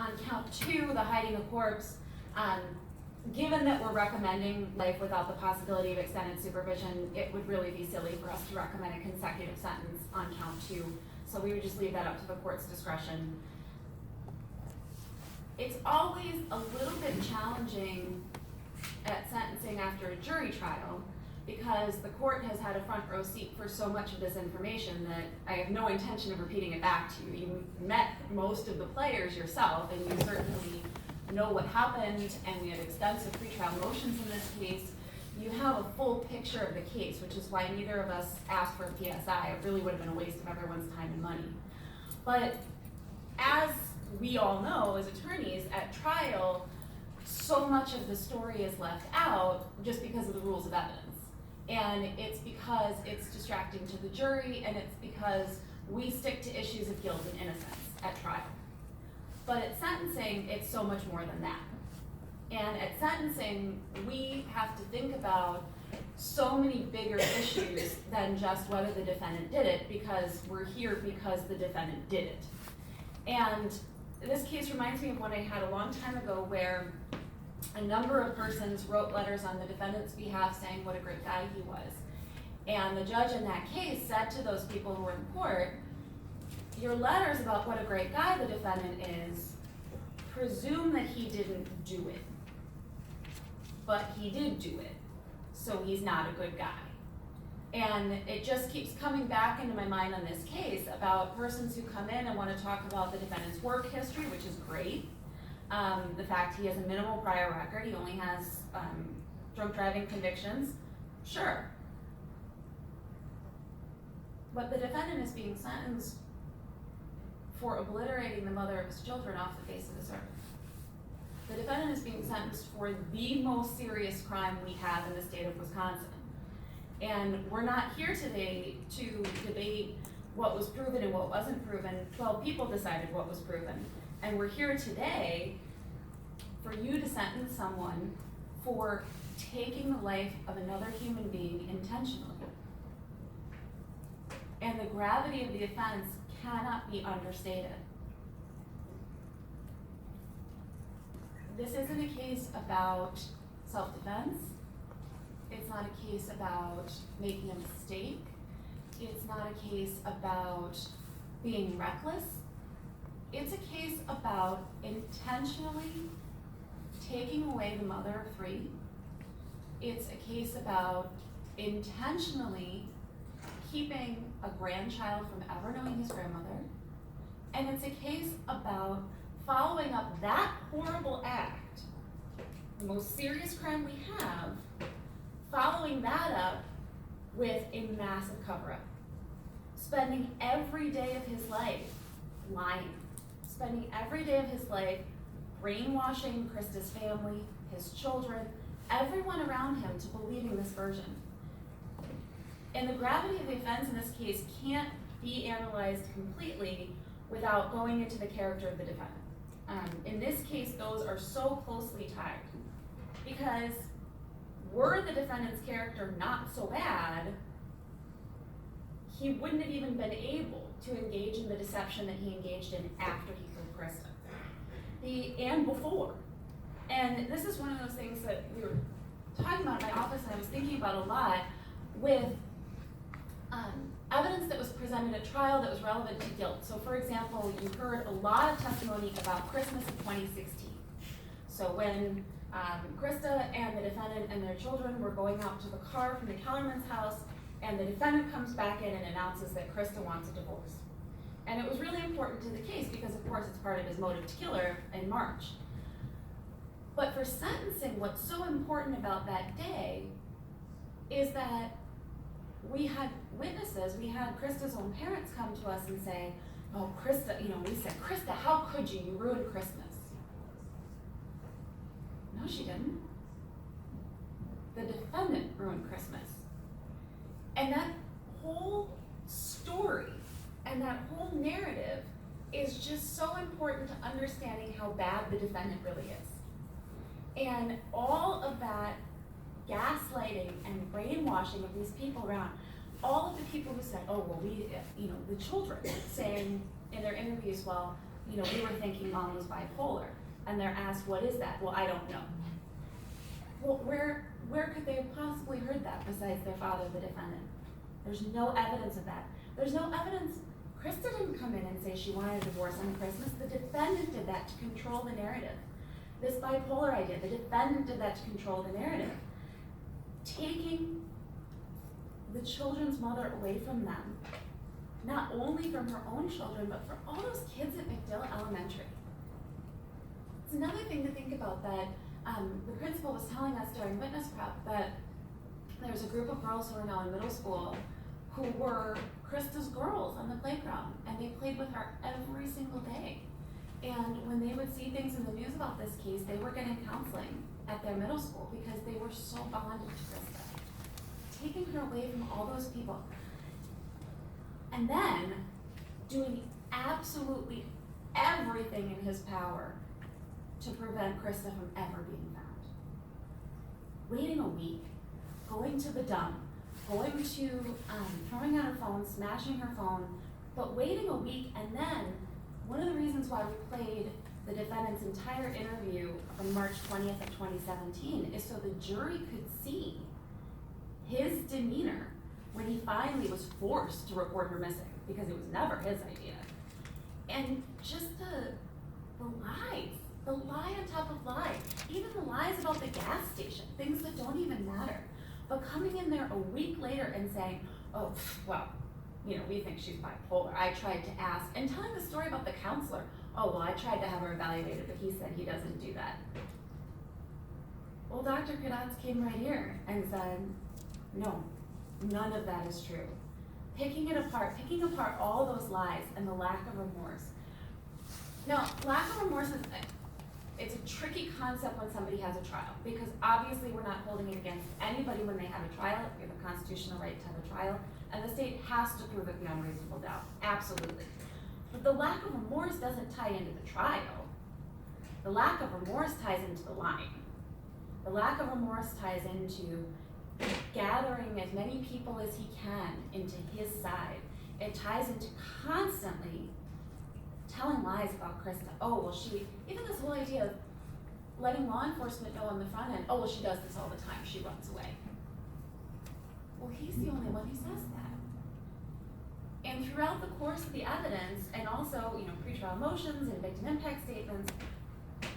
On count 2, the hiding a corpse, given that we're recommending life without the possibility of extended supervision, it would really be silly for us to recommend a consecutive sentence on count 2. So we would just leave that up to the court's discretion. It's always a little bit challenging at sentencing after a jury trial because the court has had a front row seat for so much of this information that I have no intention of repeating it back to you. You met most of the players yourself, and you certainly know what happened, and we had extensive pretrial motions in this case. You have a full picture of the case, which is why neither of us asked for a PSI. It really would have been a waste of everyone's time and money. But as we all know as attorneys, at trial, so much of the story is left out just because of the rules of evidence. And it's because it's distracting to the jury, and it's because we stick to issues of guilt and innocence at trial. But at sentencing, it's so much more than that. And at sentencing, we have to think about so many bigger issues than just whether the defendant did it, because we're here because the defendant did it. And this case reminds me of one I had a long time ago where a number of persons wrote letters on the defendant's behalf saying what a great guy he was. And the judge in that case said to those people who were in court, your letters about what a great guy the defendant is presume that he didn't do it. But he did do it, so he's not a good guy. And it just keeps coming back into my mind on this case about persons who come in and want to talk about the defendant's work history, which is great. The fact he has a minimal prior record, he only has drunk driving convictions, sure. But the defendant is being sentenced for obliterating the mother of his children off the face of this earth. The defendant is being sentenced for the most serious crime we have in the state of Wisconsin. And we're not here today to debate what was proven and what wasn't proven. 12 people decided what was proven. And we're here today for you to sentence someone for taking the life of another human being intentionally. And the gravity of the offense cannot be understated. This isn't a case about self-defense. It's not a case about making a mistake. It's not a case about being reckless. It's a case about intentionally taking away the mother of 3. It's a case about intentionally keeping a grandchild from ever knowing his grandmother. And it's a case about following up that horrible act, the most serious crime we have, following that up with a massive cover-up. Spending every day of his life lying. Spending every day of his life brainwashing Krista's family, his children, everyone around him to believing this version. And the gravity of the offense in this case can't be analyzed completely without going into the character of the defendant. In this case, those are so closely tied because were the defendant's character not so bad, he wouldn't have even been able to engage in the deception that he engaged in after he killed Krista. And before. And this is one of those things that we were talking about in my office and I was thinking about a lot with evidence that was presented at trial that was relevant to guilt. So for example, you heard a lot of testimony about Christmas of 2016. So when Krista and the defendant and their children were going out to the car from the Kellerman's house, and the defendant comes back in and announces that Krista wants a divorce. And it was really important to the case because of course it's part of his motive to kill her in March. But for sentencing, what's so important about that day is that we had witnesses, we had Krista's own parents come to us and say, oh, Krista, we said, Krista, how could you? You ruined Christmas. No, she didn't. The defendant ruined Christmas. And that whole story and that whole narrative is just so important to understanding how bad the defendant really is. And all of that gaslighting and brainwashing of these people around, all of the people who said, oh, well, the children saying in their interviews, well, we were thinking mom was bipolar. And they're asked, what is that? Well, I don't know. Well, where could they have possibly heard that besides their father, the defendant? There's no evidence of that. There's no evidence. Krista didn't come in and say she wanted a divorce on Christmas. The defendant did that to control the narrative. This bipolar idea, the defendant did that to control the narrative. Taking the children's mother away from them, not only from her own children, but for all those kids at McDill Elementary. It's another thing to think about that the principal was telling us during witness prep that there's a group of girls who are now in middle school who were Krista's girls on the playground, and they played with her every single day. And when they would see things in the news about this case, they were getting counseling at their middle school because they were so bonded to Krista. Taking her away from all those people, and then doing absolutely everything in his power to prevent Krista from ever being found. Waiting a week, going to the dump, going to, throwing out her phone, smashing her phone, but waiting a week, and then one of the reasons why we played the defendant's entire interview on March 20th of 2017 is so the jury could see his demeanor when he finally was forced to report her missing, because it was never his idea. And just the lies, the lie on top of lie, even the lies about the gas station, things that don't even matter. But coming in there a week later and saying, oh, well, we think she's bipolar. I tried to ask, and telling the story about the counselor. Oh, well, I tried to have her evaluated, but he said he doesn't do that. Well, Dr. Kadatz came right here and said, no, none of that is true. Picking apart all those lies and the lack of remorse. Now, lack of remorse it's a tricky concept when somebody has a trial, because obviously we're not holding it against anybody when they have a trial. We have a constitutional right to have a trial, and the state has to prove it beyond reasonable doubt, absolutely. But the lack of remorse doesn't tie into the trial. The lack of remorse ties into the lying. The lack of remorse ties into gathering as many people as he can into his side. It ties into constantly telling lies about Krista. Oh, well, even this whole idea of letting law enforcement know on the front end, oh, well, she does this all the time, she runs away. Well, he's the only one who says that. And throughout the course of the evidence, and also, pretrial motions and victim impact statements,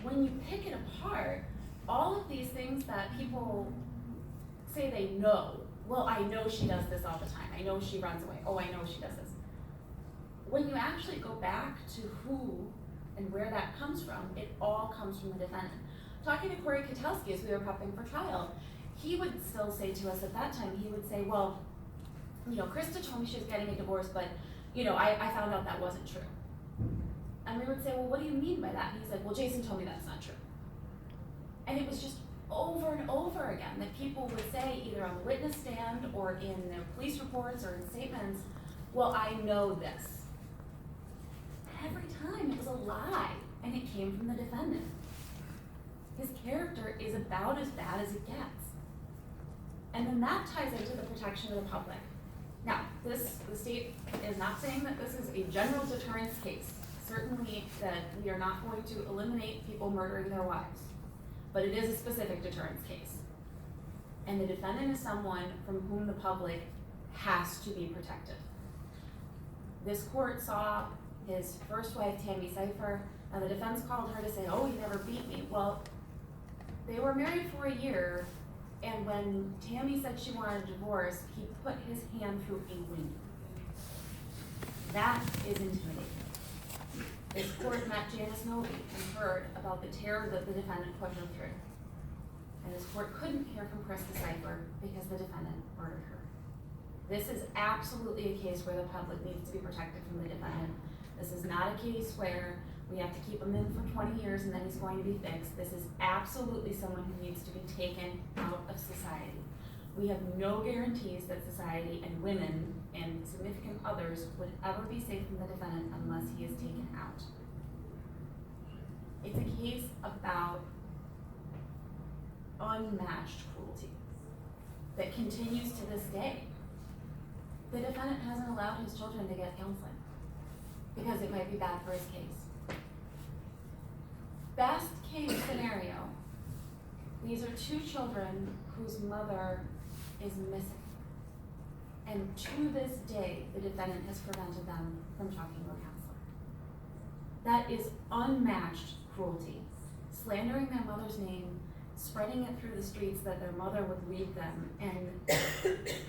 when you pick it apart, all of these things that people say they know, well, I know she does this all the time, I know she runs away, oh, I know she does this. When you actually go back to who and where that comes from, it all comes from the defendant. Talking to Corey Kotelsky as we were prepping for trial, he would still say to us at that time, he would say, well, Krista told me she was getting a divorce, but, I found out that wasn't true. And we would say, well, what do you mean by that? And he said, well, Jason told me that's not true. And it was just over and over again that people would say, either on the witness stand or in their police reports or in statements, well, I know this. Every time it was a lie, and it came from the defendant. His character is about as bad as it gets. And then that ties into the protection of the public. Now, the state is not saying that this is a general deterrence case. Certainly that we are not going to eliminate people murdering their wives, but it is a specific deterrence case. And the defendant is someone from whom the public has to be protected. This court saw his first wife, Tammy Sypher, and the defense called her to say, oh, he never beat me. Well, they were married for a year, and when Tammy said she wanted a divorce, he put his hand through a window. That is intimidating. This court met Janice Novi and heard about the terror that the defendant put her through. And this court couldn't hear from Krista Sypher because the defendant murdered her. This is absolutely a case where the public needs to be protected from the defendant. This is not a case where we have to keep him in for 20 years and then he's going to be fixed. This is absolutely someone who needs to be taken out of society. We have no guarantees that society and women and significant others would ever be safe from the defendant unless he is taken out. It's a case about unmatched cruelty that continues to this day. The defendant hasn't allowed his children to get counseling because it might be bad for his case. These are two children whose mother is missing. And to this day, the defendant has prevented them from talking to a counselor. That is unmatched cruelty. Slandering their mother's name, spreading it through the streets that their mother would leave them, and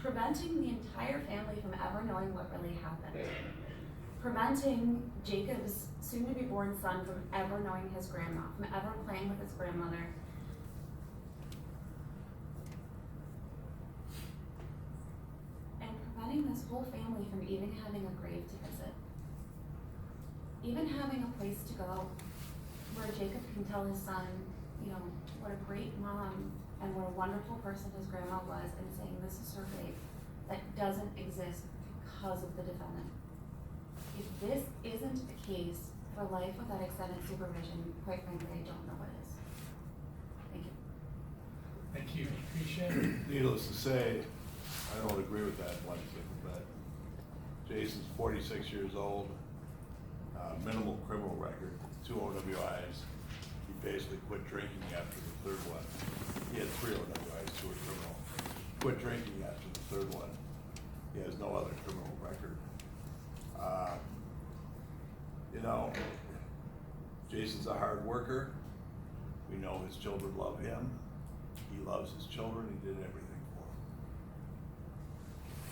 preventing the entire family from ever knowing what really happened. Preventing Jacob's soon-to-be-born son from ever knowing his grandma, from ever playing with his grandmother. And preventing this whole family from even having a grave to visit. Even having a place to go where Jacob can tell his son, you know, what a great mom and what a wonderful person his grandma was, and saying this is her grave. That doesn't exist because of the defendant. If this isn't the case for life without extended supervision, quite frankly, I don't know what is. Thank you. Thank you. Appreciate it. Needless to say, I don't agree with that blanket, but Jason's 46 years old, minimal criminal record, 2 OWIs. He basically quit drinking after the third one. He had 3 OWIs, 2 were criminal. Quit drinking after the third one. He has no other criminal record. You know, Jason's a hard worker. We know his children love him. He loves his children. He did everything for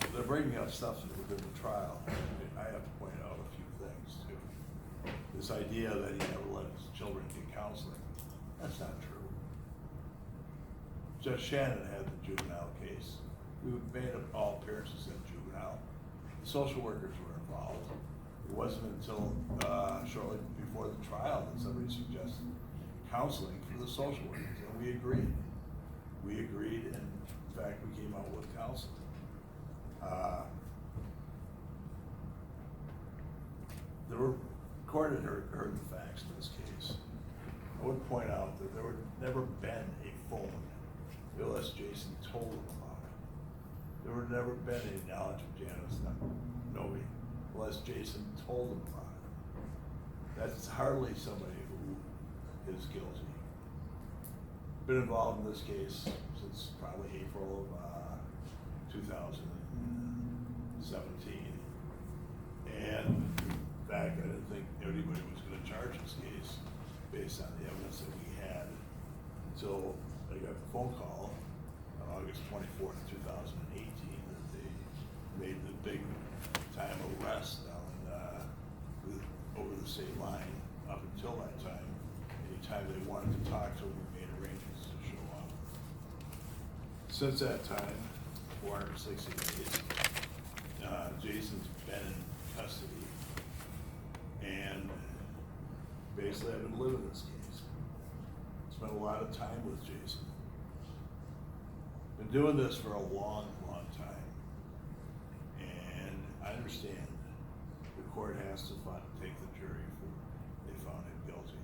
them. They're bringing up stuff within the trial. I have to point out a few things too. This idea that he never let his children get counseling, that's not true. Judge Shannon had the juvenile case. We made up all appearances in juvenile. The social workers were involved. It wasn't until shortly before the trial that somebody suggested counseling for the social workers, and we agreed. We agreed, and in fact, we came out with counseling. The court had heard the facts in this case. I would point out that there would never been a phone unless Jason told them about it. There would never been any knowledge of Janet's number. Nobody, unless Jason told them about it. That's hardly somebody who is guilty. Been involved in this case since probably April of 2017. And in fact, I didn't think anybody was going to charge this case based on the evidence that we had until I got the phone call on August 24th, 2018 that they made the big time arrest down over the state line. Up until that time, anytime they wanted to talk to him, we made arrangements to show up. Since that time, 460 days, Jason's been in custody, and basically I've been living this case. Spent a lot of time with Jason. Been doing this for a long, long time, and I understand the court has to take the jury if they found him guilty.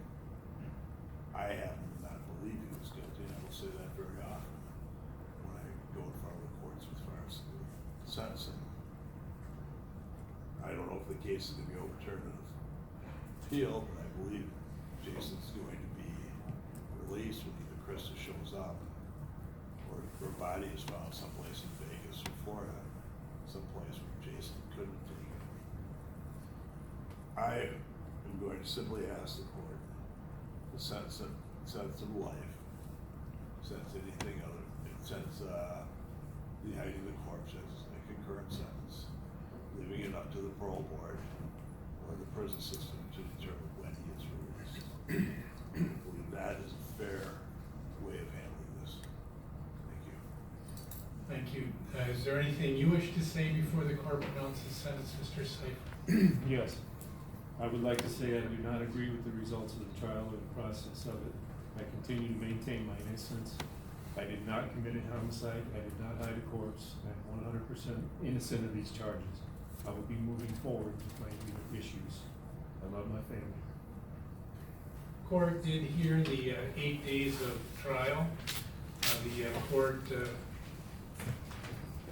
I happen to not believe he was guilty, and I will say that very often when I go in front of the courts as far as the sentencing. I don't know if the case is going to be overturned in appeal, but I believe Jason's going to be released when either Krista shows up or her body is found someplace in Vegas or Florida, someplace where Jason couldn't take it. I am going to simply ask the court to sentence him to life, sentence anything other, sentence the hiding the corpse as a concurrent sentence, leaving it up to the parole board or the prison system to determine when he is released. I believe that is a fair way of handling this. Thank you. Thank you. Is there anything you wish to say before the court pronounces sentence, Mr. Sypher? Yes. I would like to say I do not agree with the results of the trial or the process of it. I continue to maintain my innocence. I did not commit a homicide. I did not hide a corpse. I am 100% innocent of these charges. I will be moving forward with my legal issues. I love my family. Court did hear the 8 days of trial. The court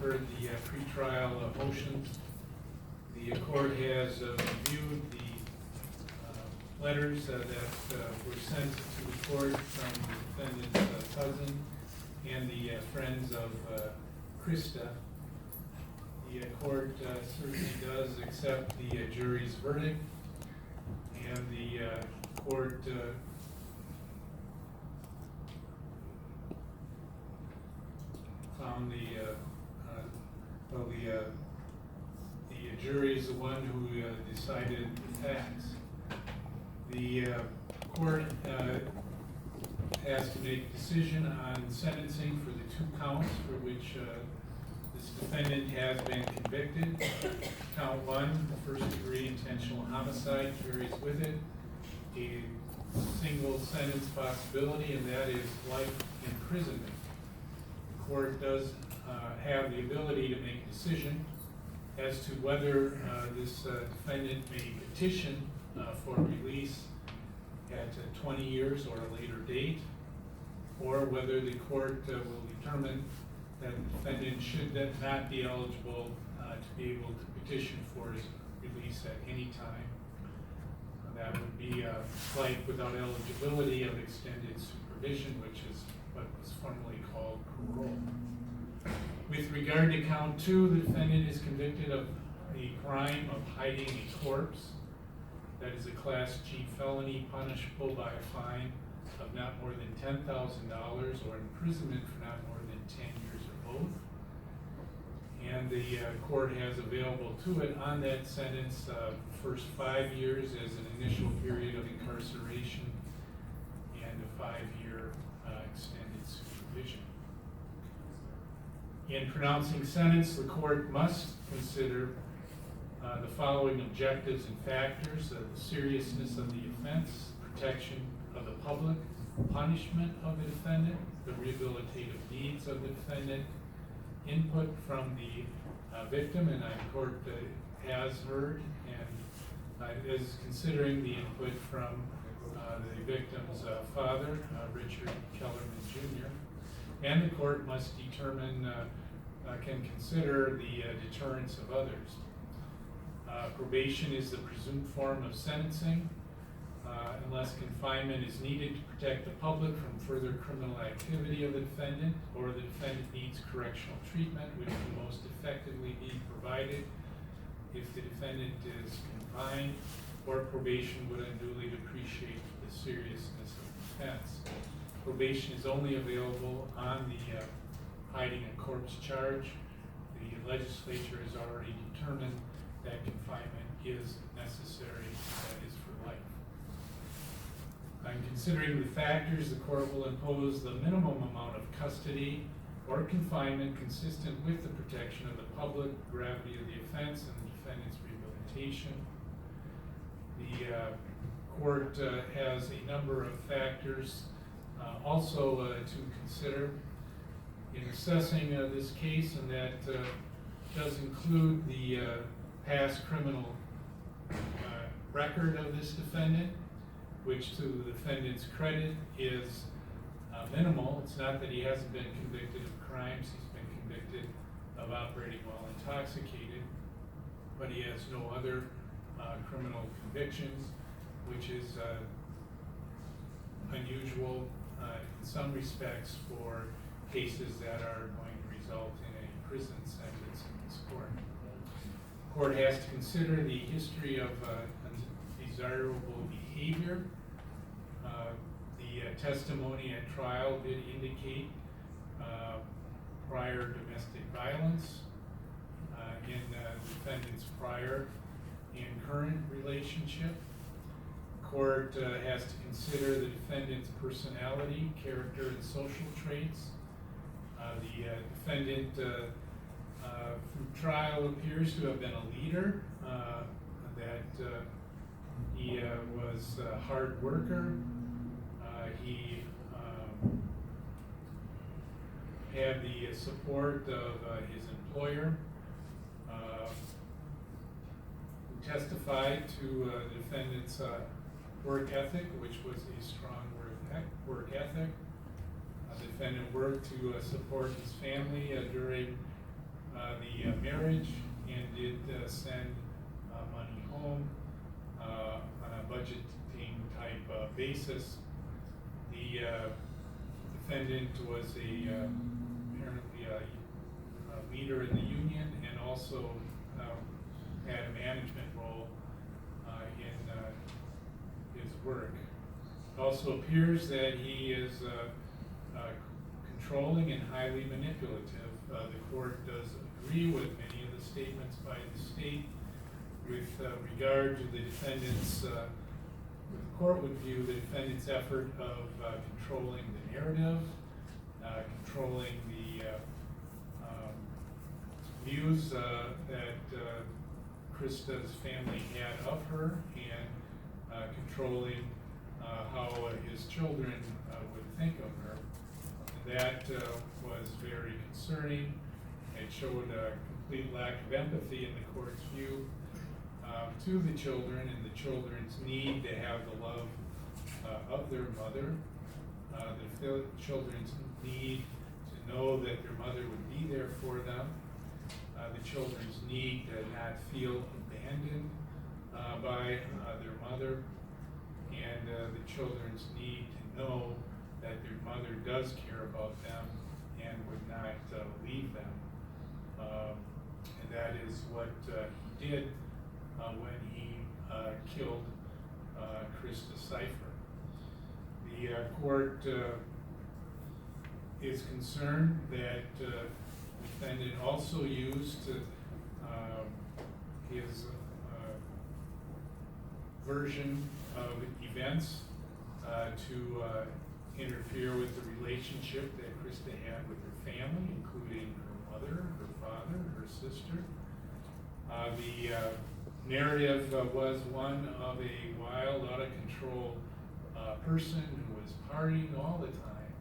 heard the pretrial motions. The court has reviewed the letters that were sent to support from the defendant's cousin and the friends of Krista. The court certainly does accept the jury's verdict, and the court found the jury is the one who decided the facts. The court has to make a decision on sentencing for the 2 counts for which this defendant has been convicted. Count 1, the first-degree intentional homicide, carries with it a single sentence possibility, and that is life imprisonment. The court does have the ability to make a decision as to whether this defendant may petition for release at 20 years or a later date, or whether the court will determine that the defendant should not be eligible to be able to petition for his release at any time. That would be life without eligibility of extended supervision, which is what was formerly called parole. With regard to count 2, the defendant is convicted of the crime of hiding a corpse. That is a Class G felony punishable by a fine of not more than $10,000 or imprisonment for not more than 10 years or both. And the court has available to it on that sentence first 5 years as an initial period of incarceration and a 5-year extended supervision. In pronouncing sentence, the court must consider the following objectives and factors: the seriousness of the offense, protection of the public, punishment of the defendant, the rehabilitative needs of the defendant, input from the victim, and the court has heard and is considering the input from the victim's father, Richard Kellerman Jr., and the court must determine, can consider the deterrence of others. Probation is the presumed form of sentencing, unless confinement is needed to protect the public from further criminal activity of the defendant, or the defendant needs correctional treatment, which can most effectively be provided if the defendant is confined, or probation would unduly depreciate the seriousness of the offense. Probation is only available on the hiding a corpse charge. The legislature has already determined that confinement is necessary, that is for life. In considering the factors, the court will impose the minimum amount of custody or confinement consistent with the protection of the public, gravity of the offense, and the defendant's rehabilitation. The court has a number of factors also to consider in assessing this case, and that does include the past criminal record of this defendant, which to the defendant's credit is minimal. It's not that he hasn't been convicted of crimes, he's been convicted of operating while intoxicated, but he has no other criminal convictions, which is unusual in some respects for cases that are going to result in a prison sentence in this court. The court has to consider the history of undesirable behavior. The testimony at trial did indicate prior domestic violence in the defendant's prior and current relationship. The court has to consider the defendant's personality, character, and social traits. The defendant through trial appears to have been a leader, that he was a hard worker. He had the support of his employer, who testified to the defendant's work ethic, which was a strong work ethic. The defendant worked to support his family during the marriage, and did send money home on a budgeting type basis. The defendant was apparently a leader in the union and also had a management role in his work. It also appears that he is controlling and highly manipulative. The court does agree with many of the statements by the state with regard to the defendant's, the court would view the defendant's effort of controlling the narrative, controlling the views that Krista's family had of her, and controlling how his children would think of her. And that was very concerning. It showed a complete lack of empathy in the court's view to the children and the children's need to have the love of their mother, the children's need to know that their mother would be there for them, the children's need to not feel abandoned by their mother, and the children's need to know that their mother does care about them and would not leave them. And that is what he did when he killed Krista Sypher. The court is concerned that the defendant also used his version of events to interfere with the relationship that Krista had with her family, including her mother, her father, her sister. The narrative was one of a wild, out of control person who was partying all the time.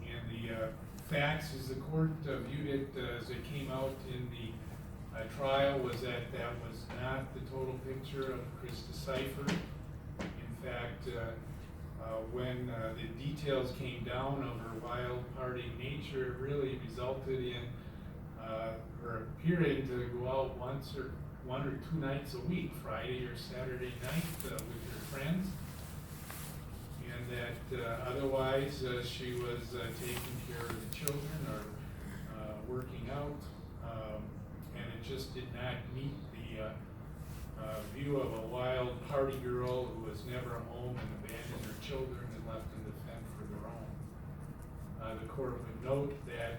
And the facts, as the court viewed it as it came out in the trial, was that that was not the total picture of Krista Sypher. In fact, when the details came down of her wild partying nature, it really resulted in her appearing to go out one or two nights a week, Friday or Saturday night, with her friends, and that otherwise she was taking care of the children or working out, and it just did not meet the view of a wild party girl who was never home and abandoned her children and left them to fend for their own. The court would note that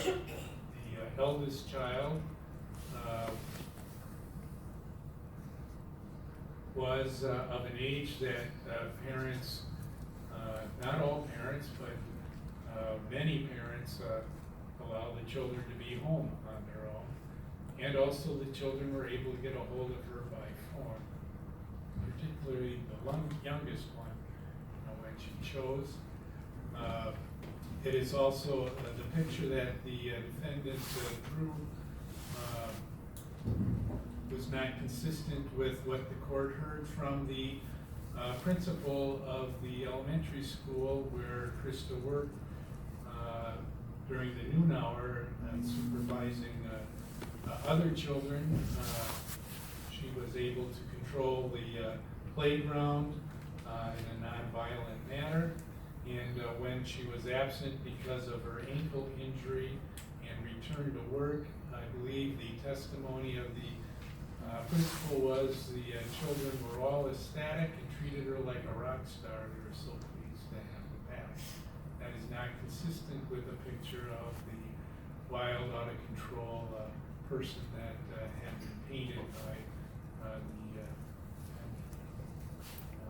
the eldest child was of an age that parents, not all parents, but many parents allow the children to be home on their own. And also the children were able to get a hold of her by phone, particularly the youngest one, when she chose. It is also the picture that the defendant drew was not consistent with what the court heard from the principal of the elementary school where Krista worked during the noon hour and supervising other children. She was able to control the playground in a nonviolent manner, and when she was absent because of her ankle injury and returned to work, I believe the testimony of the principal was the children were all ecstatic and treated her like a rock star. They were so pleased to have her back. That is not consistent with the picture of the wild, out of control person that had been painted by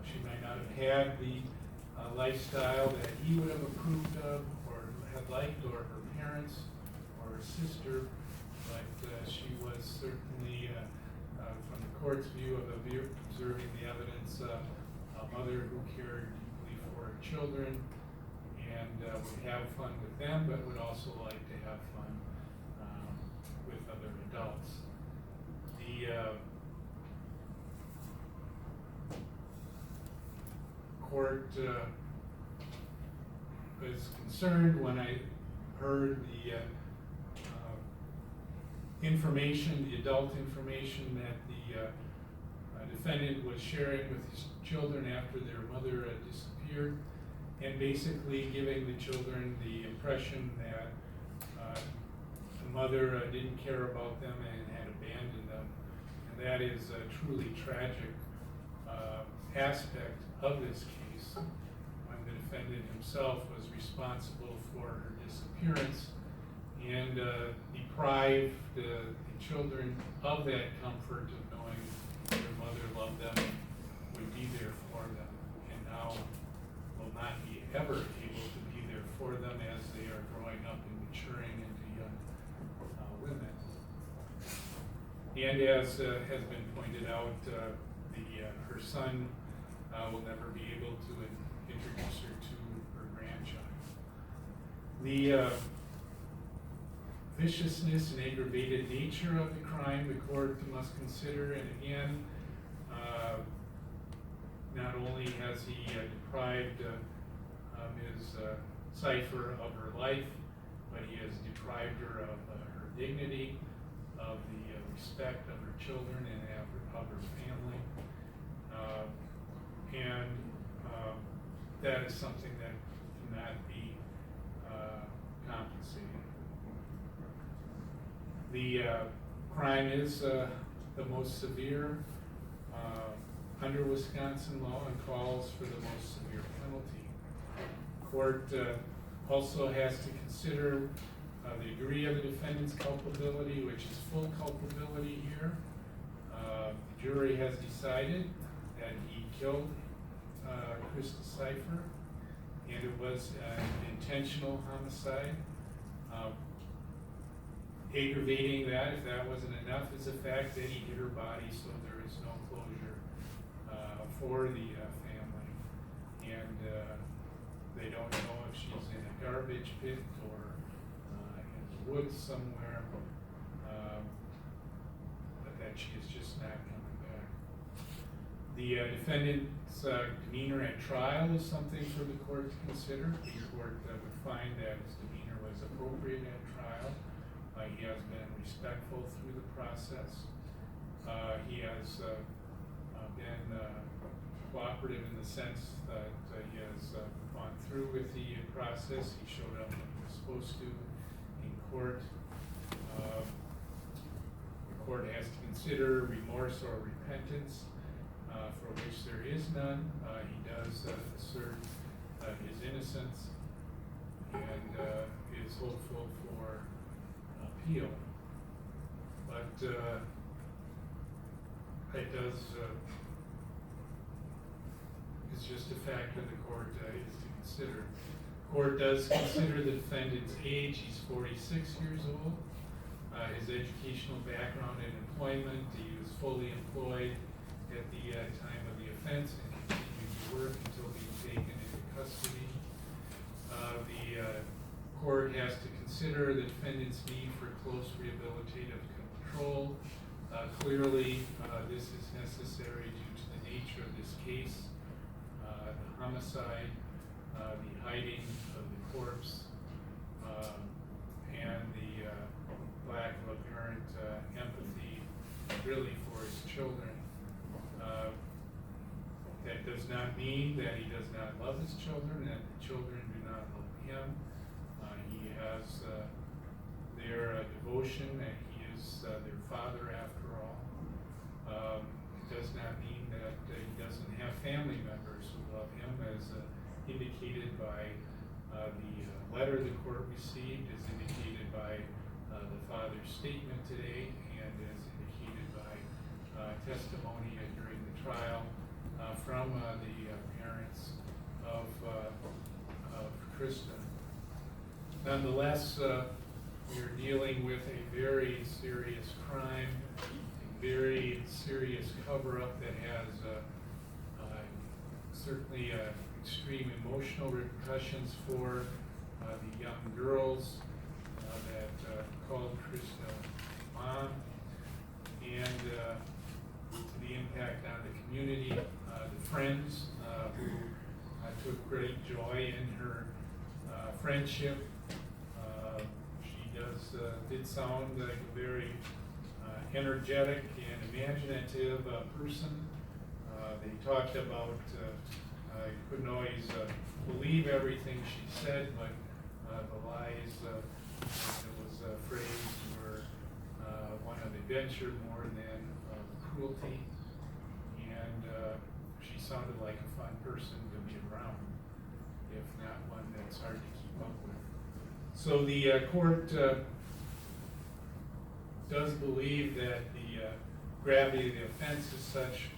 she might not have had the lifestyle that he would have approved of or had liked, or her parents or her sister, but she was certainly, from the court's view of observing the evidence, a mother who cared deeply for her children and would have fun with them, but would also like to have fun with other adults. The court was concerned when I heard the information, the adult information that the defendant was sharing with his children after their mother disappeared, and basically giving the children the impression that the mother didn't care about them and had abandoned them. And that is a truly tragic aspect of this case, when the defendant himself was responsible for her disappearance and deprived the children of that comfort of knowing their mother loved them and would be there for them, and now will not be ever able to be there for them as they are growing up and maturing into young women. And as has been pointed out, her son will never be able to introduce her to her grandchild. The viciousness and aggravated nature of the crime the court must consider, and again, not only has he deprived Ms. Sypher of her life, but he has deprived her of her dignity, of the respect of her children and of her family. And that is something that cannot be compensated. The crime is the most severe under Wisconsin law and calls for the most severe penalty. Court also has to consider the degree of the defendant's culpability, which is full culpability here. The jury has decided that he killed Krista Sypher, and it was an intentional homicide. Aggravating that, if that wasn't enough, is the fact that he hit her body, so there is no closure for the family. And they don't know if she's in a garbage pit or in the woods somewhere, but that she is just not coming back. The defendant's demeanor at trial is something for the court to consider. The court would find that his demeanor was appropriate at trial. He has been respectful through the process. He has been cooperative in the sense that he has gone through with the process. He showed up when he was supposed to in court. The court has to consider remorse or repentance, for which there is none. He does assert his innocence and is hopeful for appeal. But it does, it's just a factor the court is to consider. The court does consider the defendant's age. He's 46 years old. His educational background and employment, he was fully employed at the time of the offense and continued to work until being taken into custody. The court has to consider the defendant's need for close rehabilitative control. Clearly, this is necessary due to the nature of this case, the homicide, the hiding of the corpse, and the lack of apparent empathy really for his children. That does not mean that he does not love his children, that the children do not love him. He has their devotion, and he is their father after all. It does not mean that he doesn't have family members who love him, as indicated by the letter the court received, as indicated by the father's statement today, and as indicated by testimony during the trial from the parents of Krista. Nonetheless, we are dealing with a very serious crime, a very serious cover-up that has certainly extreme emotional repercussions for the young girls that called Krista mom, and the impact on the community, the friends who took great joy in her friendship. She did sound like a very energetic and imaginative person. They talked about, you couldn't always believe everything she said, but the lies that was phrased were one of adventure more than of cruelty. And she sounded like a fun person to be around, if not one that's hard to keep up with. So the court does believe that the gravity of the offense is such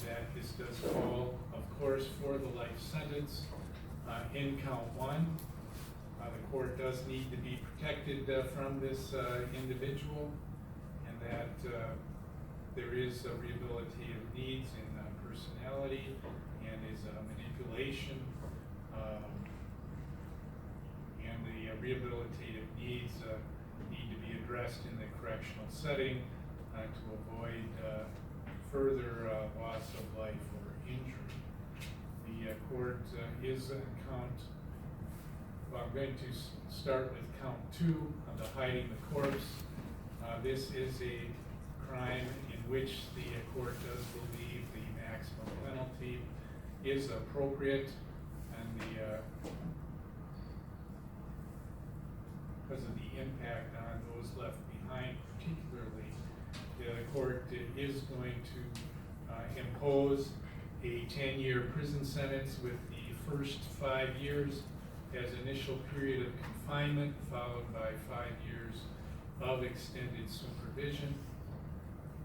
that this does call, of course, for the life sentence. In count one, the court does need to be protected from this individual, and that there is a rehabilitative needs in personality and is manipulation, and the rehabilitative needs need to be addressed in the correctional setting to avoid further loss of life or injury. The court is on count, well, I'm going to start with count two on the hiding the corpse. This is a crime in which the court does believe the maximum penalty is appropriate, and because of the impact on those left behind particularly, the court is going to impose a 10-year prison sentence with the first 5 years as initial period of confinement, followed by 5 years of extended supervision.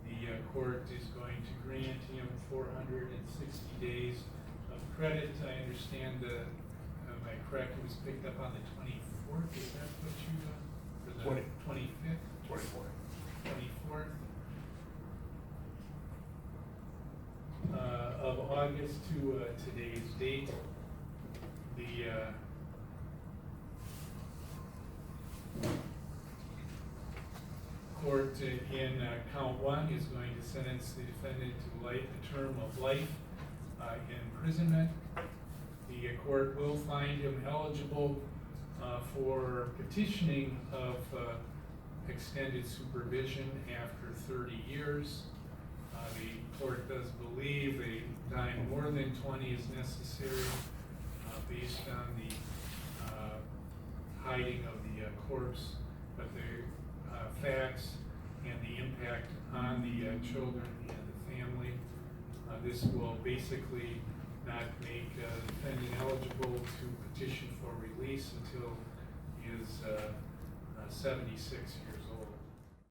The court is going to grant him 460 days of credit. I understand, am I correct, it was picked up on the 24th, is that what you, or the 25th? 24th. 24th of August to today's date. The court in count one is going to sentence the defendant to a term of life imprisonment. The court will find him eligible for petitioning of extended supervision after 30 years. The court does believe a time more than 20 is necessary based on the hiding of the corpse, but the facts and the impact on the children and the family. This will basically not make the defendant eligible to petition for release until he is 76 years